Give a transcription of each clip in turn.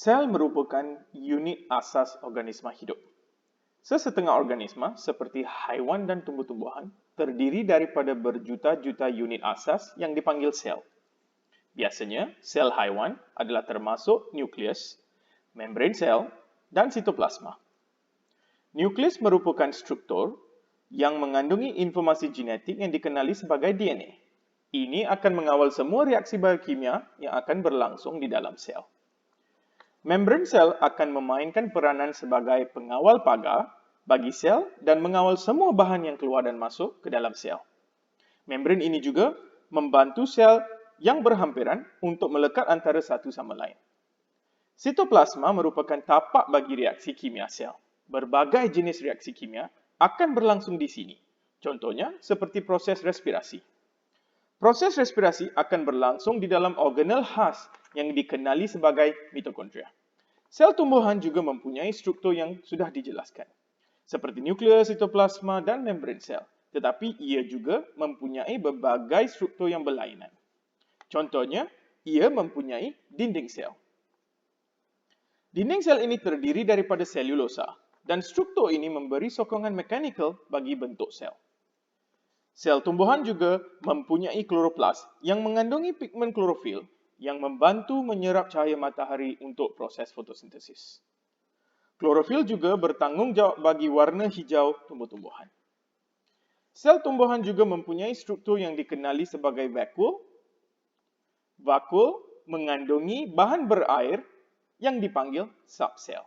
Sel merupakan unit asas organisma hidup. Sesetengah organisma, seperti haiwan dan tumbuh-tumbuhan, terdiri daripada berjuta-juta unit asas yang dipanggil sel. Biasanya, sel haiwan adalah termasuk nukleus, membran sel, dan sitoplasma. Nukleus merupakan struktur yang mengandungi informasi genetik yang dikenali sebagai DNA. Ini akan mengawal semua reaksi biokimia yang akan berlangsung di dalam sel. Membran sel akan memainkan peranan sebagai pengawal pagar bagi sel dan mengawal semua bahan yang keluar dan masuk ke dalam sel. Membran ini juga membantu sel yang berhampiran untuk melekat antara satu sama lain. Sitoplasma merupakan tapak bagi reaksi kimia sel. Berbagai jenis reaksi kimia akan berlangsung di sini. Contohnya seperti proses respirasi. Proses respirasi akan berlangsung di dalam organel khas yang dikenali sebagai mitokondria. Sel tumbuhan juga mempunyai struktur yang sudah dijelaskan, seperti nukleus, sitoplasma, dan membran sel. Tetapi ia juga mempunyai berbagai struktur yang berlainan. Contohnya, ia mempunyai dinding sel. Dinding sel ini terdiri daripada selulosa, dan struktur ini memberi sokongan mekanikal bagi bentuk sel. Sel tumbuhan juga mempunyai kloroplas yang mengandungi pigmen klorofil yang membantu menyerap cahaya matahari untuk proses fotosintesis. Klorofil juga bertanggungjawab bagi warna hijau tumbuh-tumbuhan. Sel tumbuhan juga mempunyai struktur yang dikenali sebagai vakul. Vakul mengandungi bahan berair yang dipanggil subsel.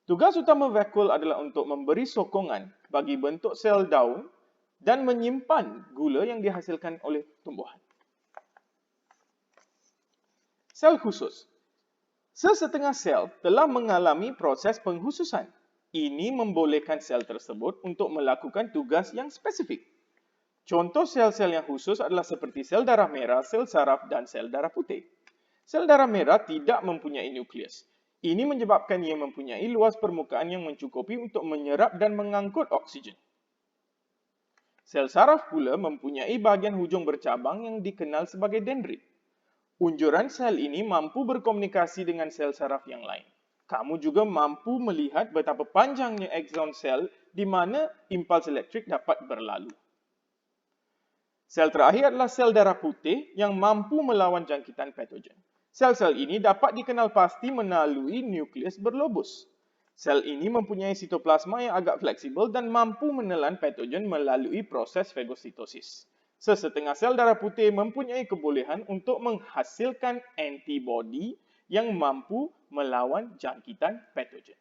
Tugas utama vakul adalah untuk memberi sokongan bagi bentuk sel daun dan menyimpan gula yang dihasilkan oleh tumbuhan. Sel khusus. Sesetengah sel telah mengalami proses pengkhususan. Ini membolehkan sel tersebut untuk melakukan tugas yang spesifik. Contoh sel-sel yang khusus adalah seperti sel darah merah, sel saraf, dan sel darah putih. Sel darah merah tidak mempunyai nukleus. Ini menyebabkan ia mempunyai luas permukaan yang mencukupi untuk menyerap dan mengangkut oksigen. Sel saraf pula mempunyai bahagian hujung bercabang yang dikenal sebagai dendrit. Unjuran sel ini mampu berkomunikasi dengan sel saraf yang lain. Kamu juga mampu melihat betapa panjangnya akson sel di mana impuls elektrik dapat berlalu. Sel terakhir adalah sel darah putih yang mampu melawan jangkitan patogen. Sel-sel ini dapat dikenal pasti melalui nukleus berlobus. Sel ini mempunyai sitoplasma yang agak fleksibel dan mampu menelan patogen melalui proses fagositosis. Sesetengah sel darah putih mempunyai kebolehan untuk menghasilkan antibodi yang mampu melawan jangkitan patogen.